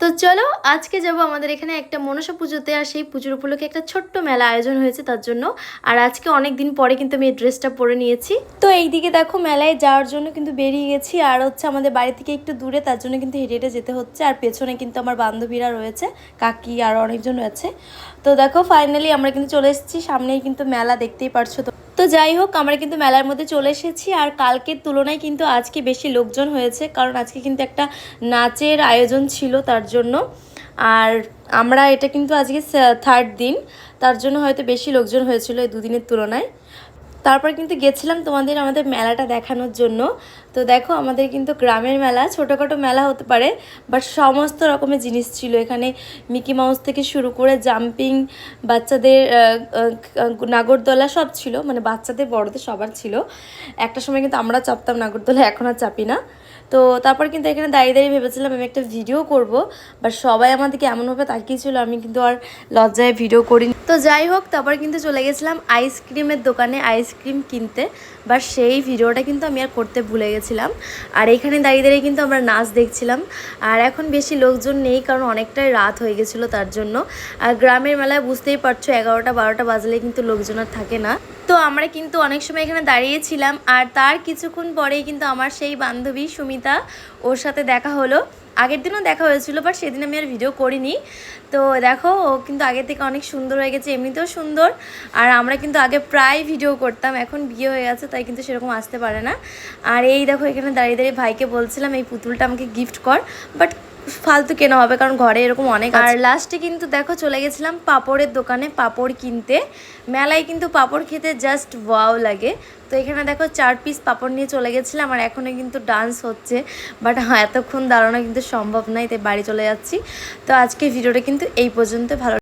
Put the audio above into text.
তো চলো আজকে যাব আমাদের এখানে একটা মনসা পুজোতে, আর সেই পুজোর উপলক্ষে একটা ছোট্ট মেলা আয়োজন হয়েছে তার জন্য। আর আজকে অনেক দিন পরে কিন্তু আমি এই ড্রেসটা পরে নিয়েছি। তো এইদিকে দেখো মেলায় যাওয়ার জন্য কিন্তু বেরিয়ে গেছি, আর হচ্ছে আমাদের বাড়ি থেকে একটু দূরে, তার জন্য কিন্তু হেঁটে হেঁটে যেতে হচ্ছে। আর পেছনে কিন্তু আমার বান্ধবীরা রয়েছে, কাকি আর অনেকজন রয়েছে। তো দেখো ফাইনালি আমরা কিন্তু চলে এসেছি, সামনেই কিন্তু মেলা, দেখতেই পারছো। তো যাই হোক, আমরা কিন্তু মেলার মধ্যে চলে এসেছি। আর কালকের তুলনায় কিন্তু আজকে বেশি লোকজন হয়েছে, কারণ আজকে কিন্তু একটা নাচের আয়োজন ছিল তার জন্য। আর আমরা এটা কিন্তু আজকে থার্ড দিন, তার জন্য হয়তো বেশি লোকজন হয়েছিল এই দুদিনের তুলনায়। তারপর কিন্তু গেছিলাম আমাদের মেলাটা দেখানোর জন্য। তো দেখো আমাদের কিন্তু গ্রামের মেলা, ছোটোখাটো মেলা হতে পারে, বাট সমস্ত রকমের জিনিস ছিল এখানে। মিকি মাউস থেকে শুরু করে জাম্পিং, বাচ্চাদের নাগরদোলা সব ছিল, মানে বাচ্চাদের বড়দের সবার ছিল। একটা সময় কিন্তু আমরা চাপতাম নাগরদোলা, এখন আর চাপি না। তো তারপর কিন্তু এখানে দাঁড়িয়ে দাঁড়িয়ে ভেবেছিলাম আমি একটা ভিডিও করব, বাট সবাই আমাদেরকে এমনভাবে তাকিয়েছিল, আমি কিন্তু আর লজ্জায় ভিডিও করিনি। তো যাই হোক, তারপর কিন্তু চলে গেছিলাম আইসক্রিমের দোকানে আইসক্রিম কিনতে, বাট সেই ভিডিওটা কিন্তু আমি আর করতে ভুলে গেছিলাম। আর এখানে দাঁড়িয়ে দাঁড়িয়ে কিন্তু আমরা নাচ দেখছিলাম। আর এখন বেশি লোকজন নেই, কারণ অনেকটাই রাত হয়ে গেছিলো তার জন্য। আর গ্রামের মেলায় বুঝতেই পারছো 11টা-12টা বাজলে কিন্তু লোকজন আর থাকে না। তো আমরা কিন্তু অনেক সময় এখানে দাঁড়িয়েছিলাম, আর তার কিছুক্ষণ পরেই কিন্তু আমার সেই বান্ধবী সুমিতা, ওর সাথে দেখা হলো। আগের দিনও দেখা হয়েছিল, বাট সেদিন আমি আর ভিডিও করিনি। তো দেখো ও কিন্তু আগের থেকে অনেক সুন্দর হয়ে গেছে, এমনিতেও সুন্দর। আর আমরা কিন্তু আগে প্রায় ভিডিও করতাম, এখন বিয়ে হয়ে গেছে তাই কিন্তু সেরকম আসতে পারে না। আর এই দেখো এখানে দাঁড়িয়ে দাঁড়িয়ে ভাইকে বলছিলাম এই পুতুলটা আমাকে গিফট কর, বাট ফালতু কেনা হবে, কারণ ঘরে এরকম অনেক। আর লাস্টে কিন্তু দেখো চলে গেছিলাম পাঁপড়ের দোকানে পাঁপড় কিনতে। মেলায় কিন্তু পাঁপড় খেতে জাস্ট ওয়াও লাগে। তো এখানে দেখো 4 পিস পাঁপড় নিয়ে চলে গেছিলাম, আর এখনও কিন্তু ডান্স হচ্ছে, বাট এতক্ষণ দাঁড়ানো কিন্তু সম্ভব নয়, তাই বাড়ি চলে যাচ্ছি। তো আজকে ভিডিওটা কিন্তু এই পর্যন্ত। ভালো